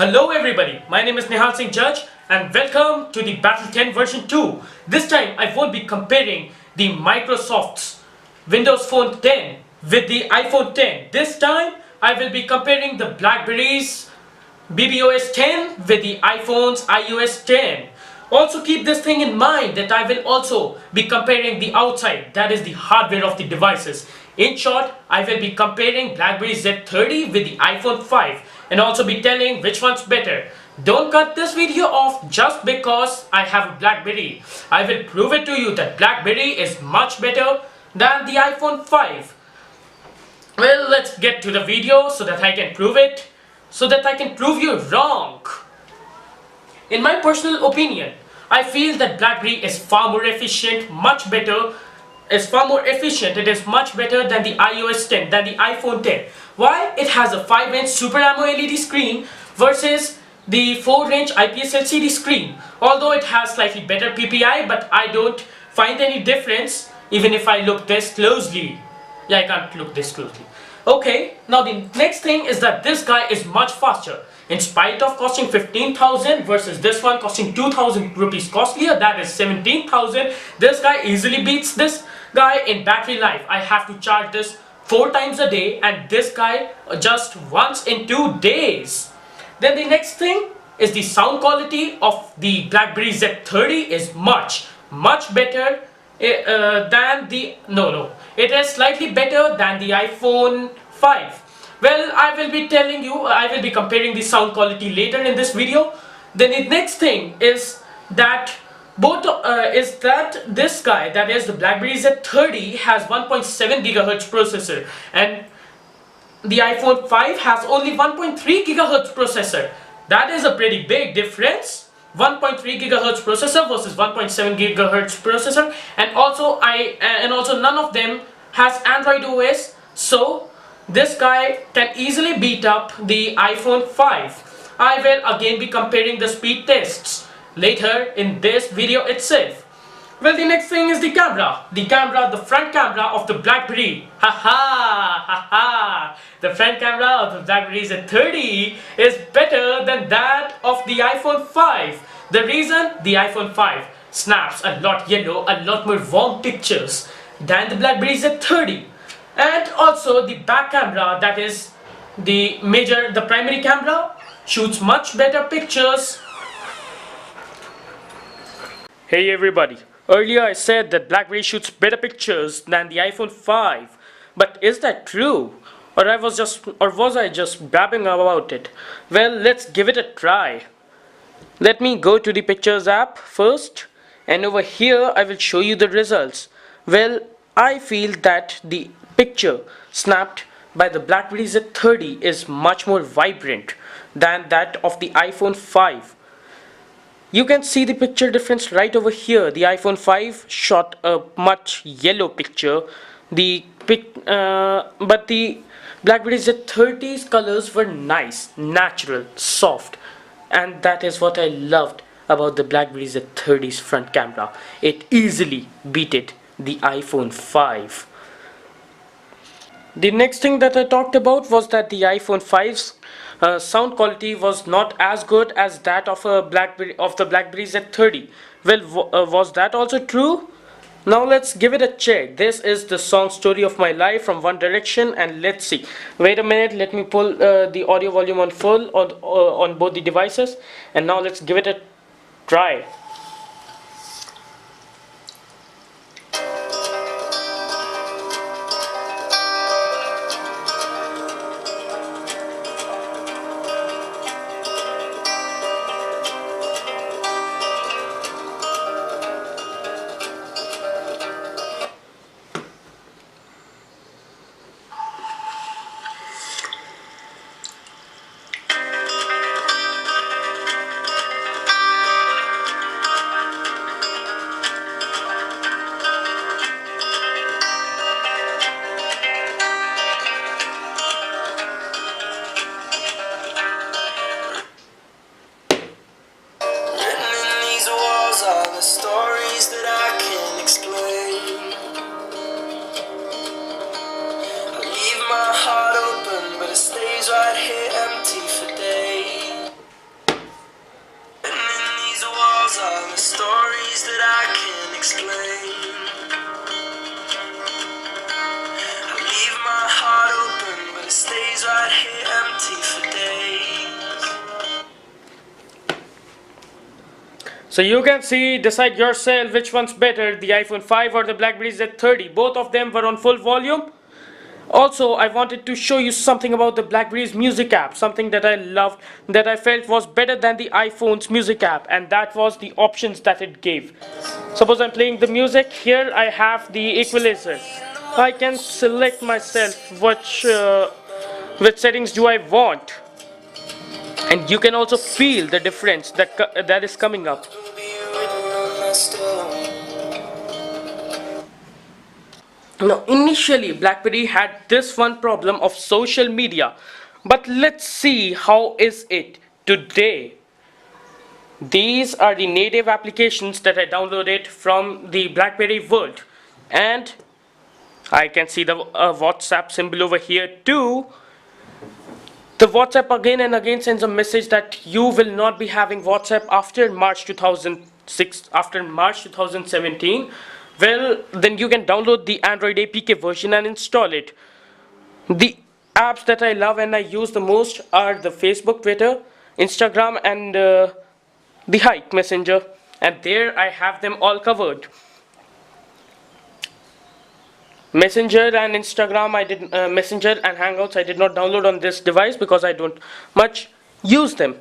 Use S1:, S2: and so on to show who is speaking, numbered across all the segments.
S1: Hello everybody, my name is Nihal Singh Judge and welcome to the Battle 10 version 2. This time I won't be comparing the Microsoft's Windows Phone 10 with the iPhone 10. This time I will be comparing the BlackBerry's BBOS 10 with the iPhone's iOS 10. Also keep this thing in mind that I will also be comparing the outside, that is the hardware of the devices. In short, I will be comparing BlackBerry Z30 with the iPhone 5 and also be telling which one's better. Don't cut this video off just because I have a BlackBerry. I will prove it to you that BlackBerry is much better than the iPhone 5. Well, let's get to the video so that I can prove it, so that I can prove you wrong. In my personal opinion, I feel that BlackBerry is far more efficient, much better. It is much better than the iOS 10, than the iPhone 10. Why? It has a 5-inch Super AMOLED LED screen versus the 4-inch IPS LCD screen. Although it has slightly better PPI, but I don't find any difference even if I look this closely. Yeah, I can't look this closely. Okay, now the next thing is that this guy is much faster. In spite of costing 15,000 versus this one costing 2,000 rupees costlier, that is 17,000, this guy easily beats this guy in battery life. I have to charge this 4 times a day and this guy just once in 2 days. Then the next thing is the sound quality of the BlackBerry Z30 is much better than the it is slightly better than the iPhone 5. Well, I will be comparing the sound quality later in this video. Then the next thing is that this guy, that is the BlackBerry Z30, has 1.7 GHz processor and the iPhone 5 has only 1.3 GHz processor. That is a pretty big difference. 1.3 GHz processor versus 1.7 GHz processor, and also none of them has Android OS, so this guy can easily beat up the iPhone 5. I will again be comparing the speed tests later in this video itself. Well, the next thing is the camera. The front camera of the BlackBerry. The front camera of the BlackBerry Z30 is better than that of the iPhone 5. The reason? The iPhone 5 snaps a lot more warm pictures than the BlackBerry Z30. And also the back camera, that is the primary camera, shoots much better pictures. Hey everybody, earlier I said that BlackBerry shoots better pictures than the iPhone 5. But is that true? Or was I just babbling about it? Well, let's give it a try. Let me go to the Pictures app first, and over here I will show you the results. Well, I feel that the picture snapped by the BlackBerry Z30 is much more vibrant than that of the iPhone 5. You can see the picture difference right over here. The iPhone 5 shot a much yellow picture, but the BlackBerry Z30's colors were nice, natural, soft, and that is what I loved about the BlackBerry Z30's front camera. It easily beat the iPhone 5. The next thing that I talked about was that the iPhone 5's sound quality was not as good as that of the BlackBerry Z30. Well, was that also true? Now let's give it a check. This is the song Story of My Life from One Direction, and let's see. Wait a minute, let me pull the audio volume on full on both the devices, and now let's give it a try. So you can see, decide yourself which one's better, the iPhone 5 or the BlackBerry Z30. Both of them were on full volume. Also, I wanted to show you something about the BlackBerry's music app, something that I loved, that I felt was better than the iPhone's music app, and that was the options that it gave. Suppose I'm playing the music, here I have the equalizer. I can select myself which settings do I want, and you can also feel the difference that is coming up. Now, initially, BlackBerry had this one problem of social media, but let's see how is it today. These are the native applications that I downloaded from the BlackBerry world, and I can see the WhatsApp symbol over here too. The WhatsApp again and again sends a message that you will not be having WhatsApp after March 2017. Well, then you can download the Android APK version and install it. The apps that I love and I use the most are the Facebook, Twitter, Instagram, and the Hike Messenger. And there I have them all covered. Messenger and Instagram, Messenger and Hangouts I did not download on this device because I don't much use them.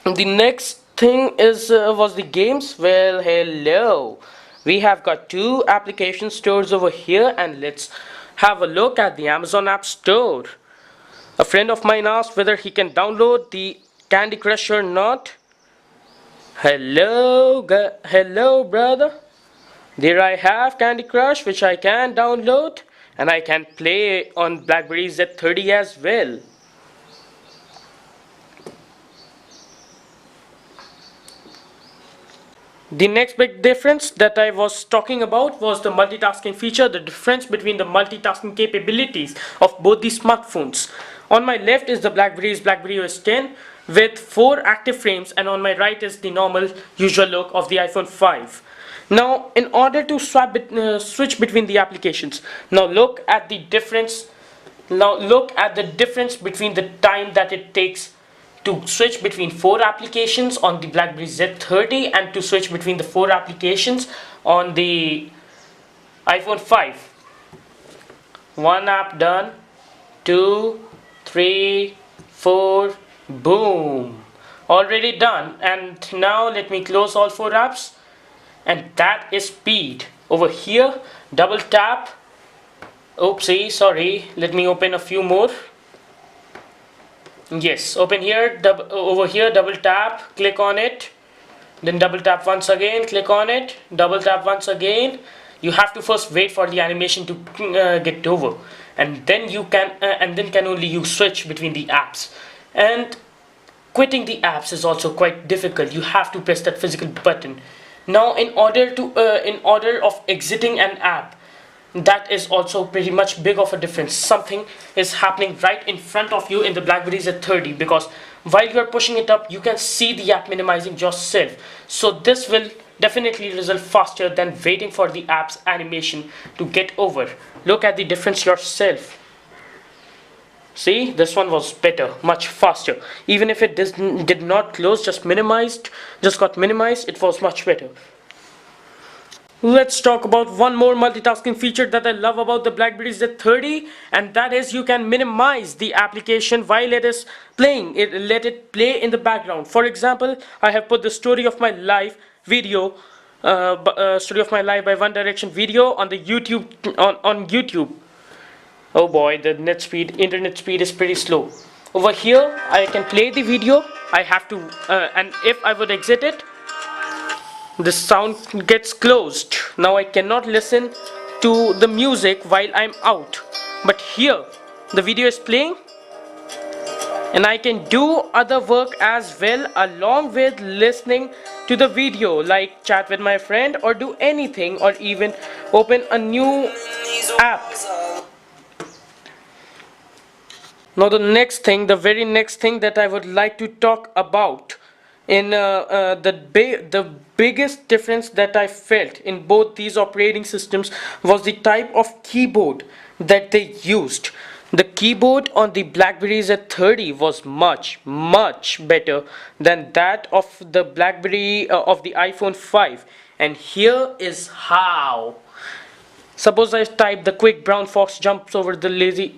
S1: The next thing was the games. Well, hello. We have got two application stores over here, and let's have a look at the Amazon App Store. A friend of mine asked whether he can download the Candy Crush or not. Hello brother. There I have Candy Crush, which I can download, and I can play on BlackBerry Z30 as well. The next big difference that I was talking about was the multitasking feature, the difference between the multitasking capabilities of both the smartphones. On my left is the BlackBerry OS 10 with 4 active frames, and on my right is the normal usual look of the iPhone 5. Now, in order to switch between the applications, now look at the difference. Now look at the difference between the time that it takes to switch between 4 applications on the BlackBerry Z30 and to switch between the 4 applications on the iPhone 5. 1 app done, 2, 3, 4, boom, already done. And now let me close all 4 apps, and that is speed. Over here, double tap, oopsie, sorry, let me open a few more. Yes, open here, over here, double tap, click on it, then double tap once again, click on it, double tap once again. You have to first wait for the animation to get over, and then you can only you switch between the apps. And quitting the apps is also quite difficult. You have to press that physical button. Now, in order of exiting an app, that is also pretty much big of a difference. Something is happening right in front of you in the BlackBerry Z30, because while you are pushing it up, you can see the app minimizing yourself. So this will definitely result faster than waiting for the app's animation to get over. Look at the difference yourself. See, this one was better, much faster. Even if it did not close, just got minimized, it was much better. Let's talk about one more multitasking feature that I love about the BlackBerry Z30, and that is you can minimize the application while it is playing. Let it play in the background. For example, I have put the Story of My Life video, Story of My Life by One Direction video on the on YouTube. Oh boy, the internet speed is pretty slow. Over here, I can play the video. I have to, and if I would exit it, the sound gets closed. Now I cannot listen to the music while I'm out. But here, the video is playing, and I can do other work as well along with listening to the video, like chat with my friend or do anything, or even open a new app. Now the very next thing that I would like to talk about in the biggest difference that I felt in both these operating systems was the type of keyboard that they used. The keyboard on the BlackBerry Z30 was much better than that of the BlackBerry of the iPhone 5, and here is how. Suppose I type the quick brown fox jumps over the lazy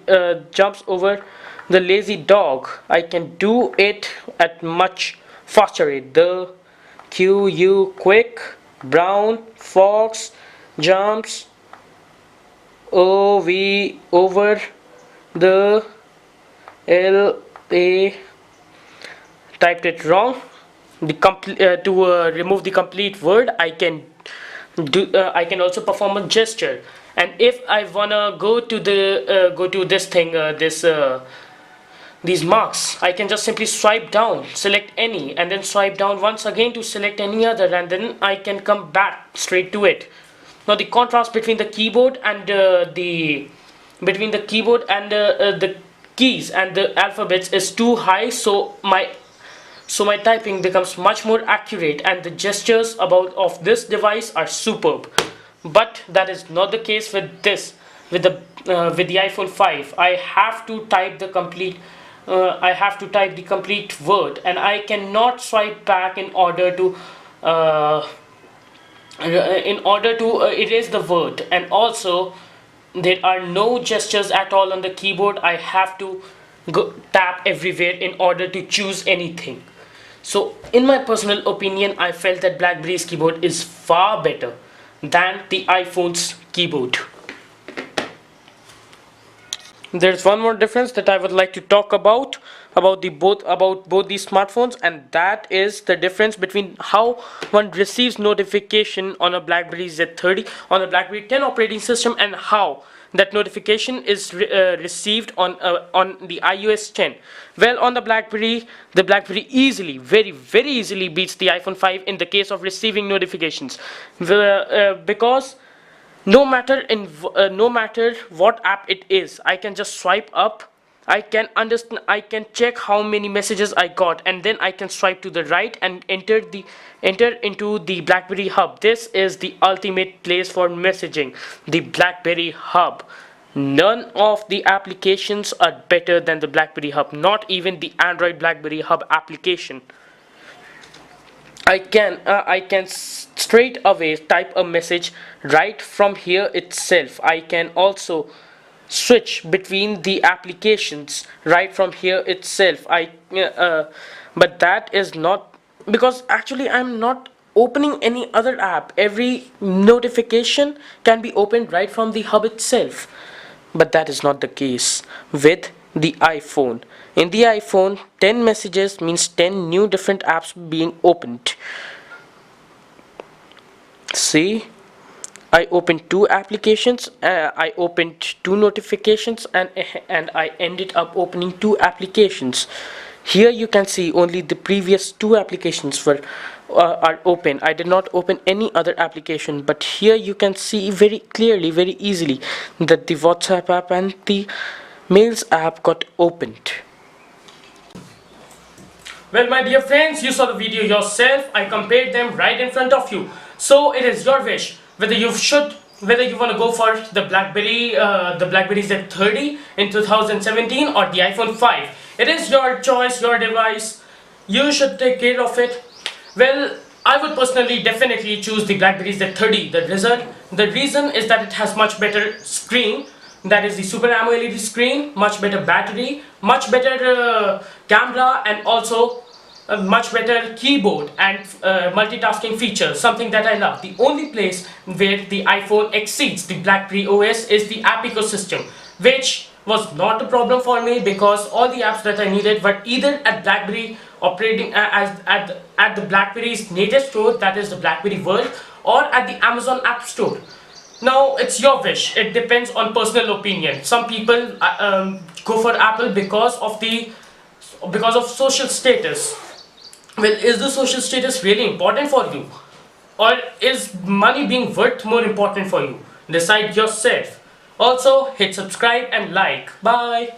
S1: dog. I can do it at much faster rate. The quick brown fox jumps over the L A. Typed it wrong. To remove the complete word, I can also perform a gesture. And if I wanna go to this thing, these marks, I can just simply swipe down, select any, and then swipe down once again to select any other, and then I can come back straight to it. Now the contrast between the keyboard and the keys and the alphabets is too high, so my typing becomes much more accurate, and the gestures of this device are superb. But that is not the case with the iPhone 5. I have to type the complete word, and I cannot swipe back in order to erase the word. And also, there are no gestures at all on the keyboard. I have to tap everywhere in order to choose anything. So in my personal opinion, I felt that BlackBerry's keyboard is far better than the iPhone's keyboard. There's one more difference that I would like to talk about both these smartphones, and that is the difference between how one receives notification on a BlackBerry Z30 on a BlackBerry 10 operating system, and how that notification is received on the iOS 10. Well, on the BlackBerry easily, very easily beats the iPhone 5 in the case of receiving notifications, because no matter what app it is, I can just swipe up. I can check how many messages I got, and then I can swipe to the right and enter into the BlackBerry Hub. This is the ultimate place for messaging, the BlackBerry Hub. None of the applications are better than the BlackBerry Hub, not even the Android BlackBerry Hub application. I can straight away type a message right from here itself. I can also switch between the applications right from here itself. But that is not, because actually I'm not opening any other app. Every notification can be opened right from the hub itself. But that is not the case with the iPhone. In the iPhone, 10 messages means 10 new different apps being opened. See, I opened 2 applications, I opened 2 notifications, and I ended up opening 2 applications. Here you can see only the previous 2 applications are open. I did not open any other application, but here you can see very clearly, very easily, that the WhatsApp app and the Mails app got opened.
S2: Well, my dear friends, you saw the video yourself. I compared them right in front of you. So it is your wish whether you want to go for the BlackBerry Z30 in 2017 or the iPhone 5. It is your choice, your device. You should take care of it. Well, I would personally definitely choose the BlackBerry Z30. The reason is that it has much better screen. That is the Super AMOLED screen, much better battery, much better camera, and also a much better keyboard and multitasking features, something that I love. The only place where the iPhone exceeds the BlackBerry OS is the app ecosystem, which was not a problem for me because all the apps that I needed were either at BlackBerry operating at the BlackBerry's native store, that is the BlackBerry World, or at the Amazon App Store. Now it's your wish. It depends on personal opinion. Some people go for Apple because of social status. Well, is the social status really important for you, or is money being worth more important for you? Decide yourself. Also, hit subscribe and like. Bye.